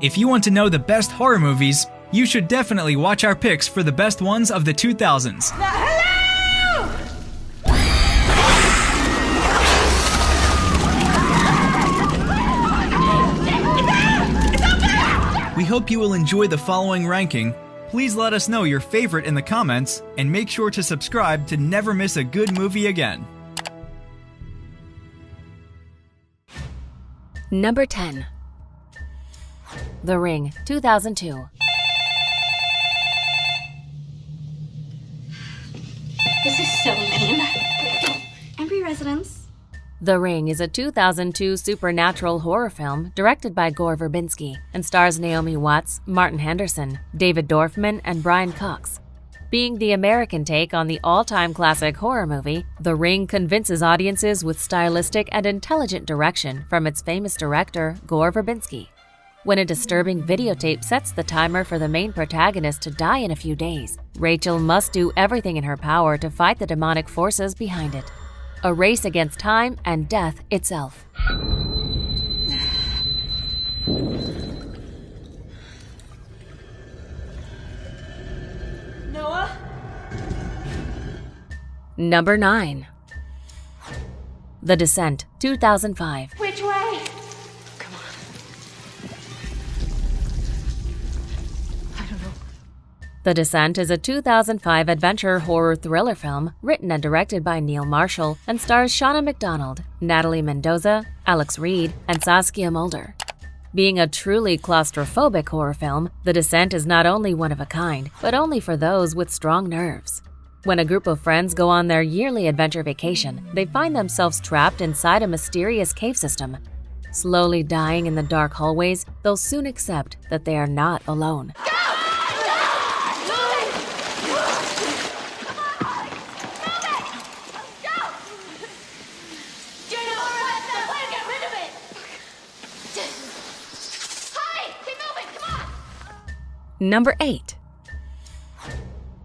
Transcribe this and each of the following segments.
If you want to know the best horror movies, you should definitely watch our picks for the best ones of the 2000s. Hello! It's up there! We hope you will enjoy the following ranking. Please let us know your favorite in the comments, and make sure to subscribe to never miss a good movie again. Number 10. The Ring, 2002. This is so lame. Every residence. The Ring is a 2002 supernatural horror film directed by Gore Verbinski and stars Naomi Watts, Martin Henderson, David Dorfman, and Brian Cox. Being the American take on the all-time classic horror movie, The Ring convinces audiences with stylistic and intelligent direction from its famous director, Gore Verbinski. When a disturbing videotape sets the timer for the main protagonist to die in a few days, Rachel must do everything in her power to fight the demonic forces behind it. A race against time and death itself. Noah? Number 9. The Descent, 2005. Which way? Come on. I don't know. The Descent is a 2005 adventure horror thriller film written and directed by Neil Marshall and stars Shauna McDonald, Natalie Mendoza, Alex Reed, and Saskia Mulder. Being a truly claustrophobic horror film, The Descent is not only one of a kind, but only for those with strong nerves. When a group of friends go on their yearly adventure vacation, they find themselves trapped inside a mysterious cave system. Slowly dying in the dark hallways, they'll soon accept that they are not alone. Number 8.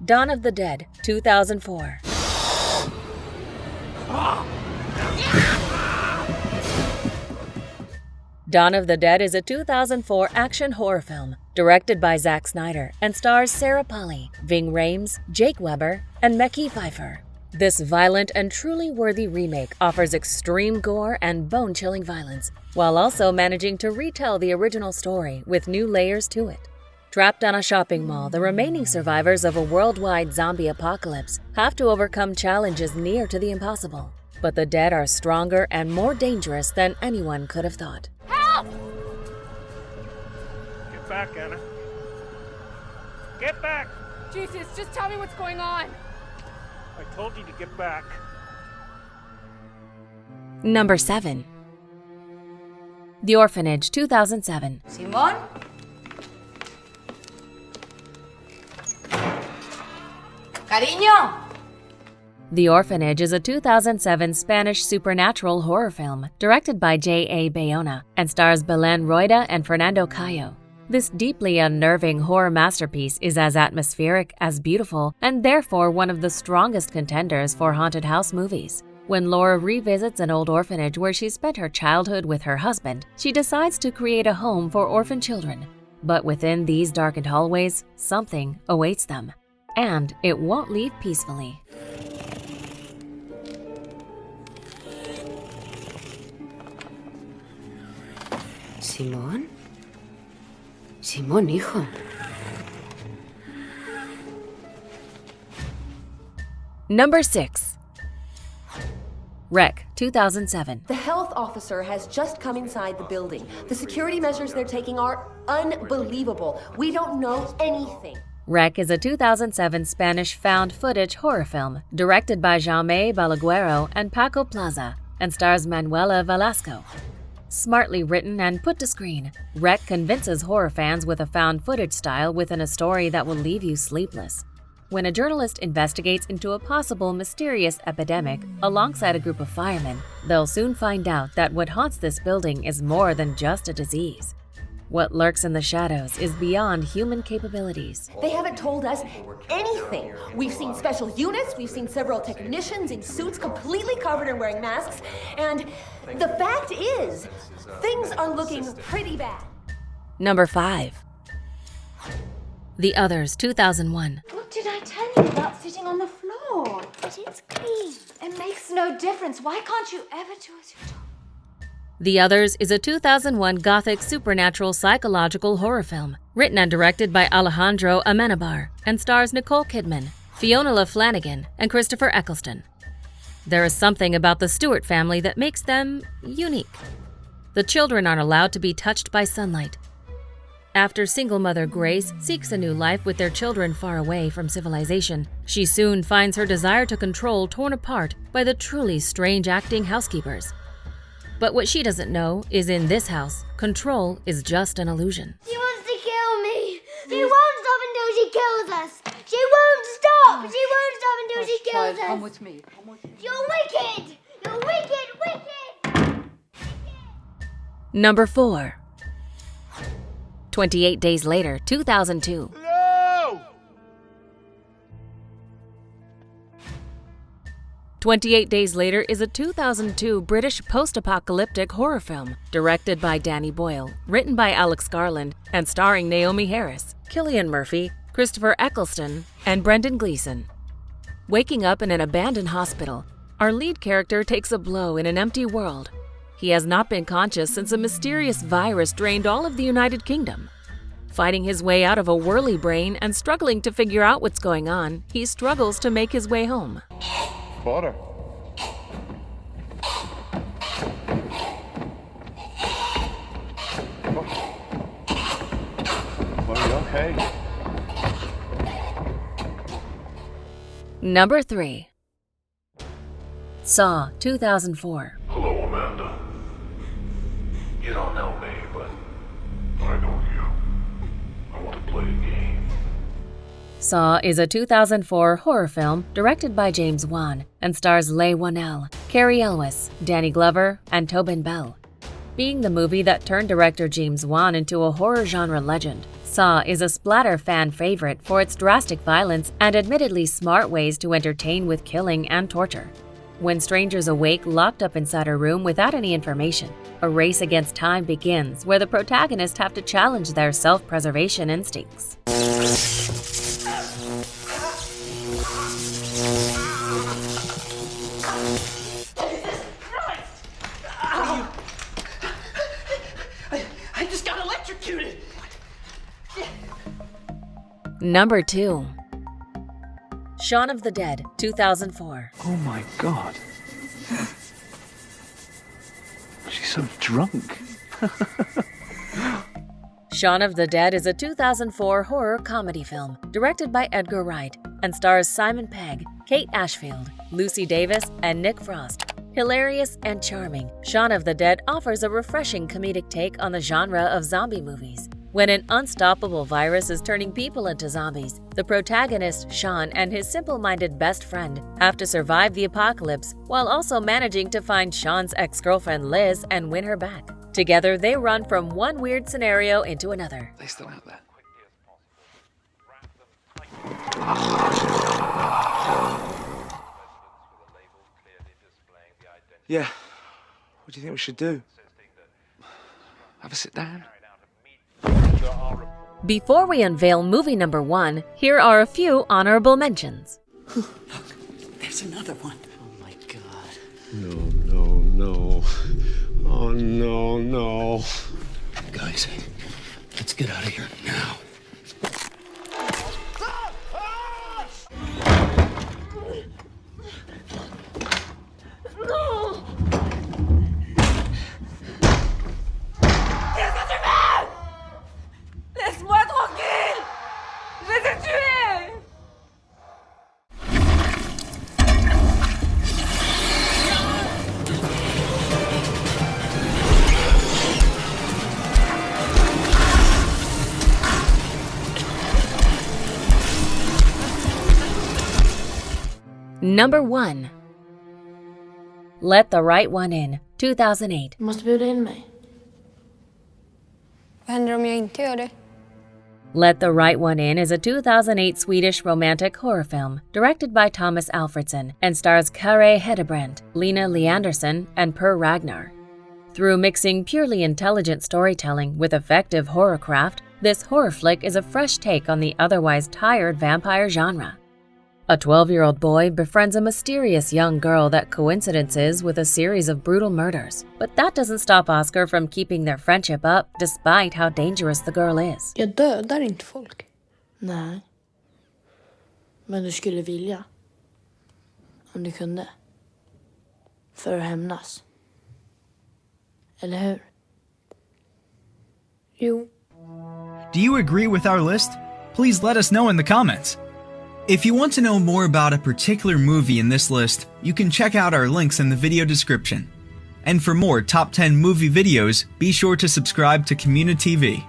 Dawn of the Dead, 2004. Dawn of the Dead is a 2004 action horror film directed by Zack Snyder and stars Sarah Polley, Ving Rhames, Jake Weber, and Mekhi Phifer. This violent and truly worthy remake offers extreme gore and bone-chilling violence, while also managing to retell the original story with new layers to it. Trapped on a shopping mall, the remaining survivors of a worldwide zombie apocalypse have to overcome challenges near to the impossible. But the dead are stronger and more dangerous than anyone could have thought. Help! Get back, Anna. Get back! Jesus, just tell me what's going on. I told you to get back. Number 7. The Orphanage, 2007. Simón. Cariño! The Orphanage is a 2007 Spanish supernatural horror film directed by J.A. Bayona and stars Belén Rueda and Fernando Cayo. This deeply unnerving horror masterpiece is as atmospheric as beautiful and therefore one of the strongest contenders for haunted house movies. When Laura revisits an old orphanage where she spent her childhood with her husband, she decides to create a home for orphan children. But within these darkened hallways, something awaits them. And it won't leave peacefully. Simón? Simón, hijo. Number 6. Wreck, 2007. The health officer has just come inside the building. The security measures they're taking are unbelievable. We don't know anything. Wreck is a 2007 Spanish found footage horror film directed by Jaume Balaguero and Paco Plaza and stars Manuela Velasco. Smartly written and put to screen, Wreck convinces horror fans with a found footage style within a story that will leave you sleepless. When a journalist investigates into a possible mysterious epidemic alongside a group of firemen, they'll soon find out that what haunts this building is more than just a disease. What lurks in the shadows is beyond human capabilities. They haven't told us anything. We've seen special units, we've seen several technicians in suits completely covered and wearing masks, and the fact is, things are looking pretty bad. Number 5. The Others, 2001. What did I tell you about sitting on the floor? But it's clean. It makes no difference. Why can't you ever do as you're told? The Others is a 2001 gothic supernatural psychological horror film, written and directed by Alejandro Amenabar, and stars Nicole Kidman, Fiona LaFlanagan, and Christopher Eccleston. There is something about the Stewart family that makes them unique. The children aren't allowed to be touched by sunlight. After single mother Grace seeks a new life with their children far away from civilization, she soon finds her desire to control torn apart by the truly strange acting housekeepers. But what she doesn't know is in this house, control is just an illusion. She wants to kill me. She won't stop until she kills us. She won't stop. She won't stop until she kills us. Come with me. You're wicked. You're wicked, wicked. Number 4. 28 Days Later, 2002. No! 28 Days Later is a 2002 British post-apocalyptic horror film directed by Danny Boyle, written by Alex Garland, and starring Naomi Harris, Cillian Murphy, Christopher Eccleston, and Brendan Gleeson. Waking up in an abandoned hospital, our lead character takes a blow in an empty world. He has not been conscious since a mysterious virus drained all of the United Kingdom. Fighting his way out of a whirly brain and struggling to figure out what's going on, he struggles to make his way home. Water. Are you okay? Number 3. Saw, 2004. Hello, Amanda. You don't know me, but I know you. I want to play a game. Saw is a 2004 horror film directed by James Wan and stars Leigh Whannell, Cary Elwes, Danny Glover, and Tobin Bell. Being the movie that turned director James Wan into a horror genre legend, Saw is a splatter fan favorite for its drastic violence and admittedly smart ways to entertain with killing and torture. When strangers awake locked up inside a room without any information, a race against time begins where the protagonists have to challenge their self-preservation instincts. I just got electrocuted. Number 2. Shaun of the Dead, 2004. Oh my god. She's so drunk. Shaun of the Dead is a 2004 horror comedy film directed by Edgar Wright and stars Simon Pegg, Kate Ashfield, Lucy Davis, and Nick Frost. Hilarious and charming, Shaun of the Dead offers a refreshing comedic take on the genre of zombie movies. When an unstoppable virus is turning people into zombies, the protagonist, Shaun, and his simple-minded best friend have to survive the apocalypse while also managing to find Shaun's ex-girlfriend Liz and win her back. Together, they run from one weird scenario into another. They still out there. Yeah. What do you think we should do? Have a sit down? Before we unveil movie number 1, here are a few honorable mentions. Look, there's another one. Oh my god. No. Oh, no. Guys, let's get out of here now. Laisse-moi tranquille! Je vais te tuer! Number 1. Let the Right One In, 2008. Du måste bjuda in mig. Vad händer om jag inte gör det? Let the Right One In is a 2008 Swedish romantic horror film directed by Thomas Alfredson and stars Kari Hedebrandt, Lena Leandersson, and Per Ragnar. Through mixing purely intelligent storytelling with effective horror craft, this horror flick is a fresh take on the otherwise tired vampire genre. A 12-year-old boy befriends a mysterious young girl that coincidences with a series of brutal murders. But that doesn't stop Oscar from keeping their friendship up despite how dangerous the girl is. Jag dödar inte folk. Nej. Men du skulle vilja. Om du kunde. För att hämnas. Eller hur? Jo. Do you agree with our list? Please let us know in the comments. If you want to know more about a particular movie in this list, you can check out our links in the video description. And for more top 10 movie videos, be sure to subscribe to communiTV.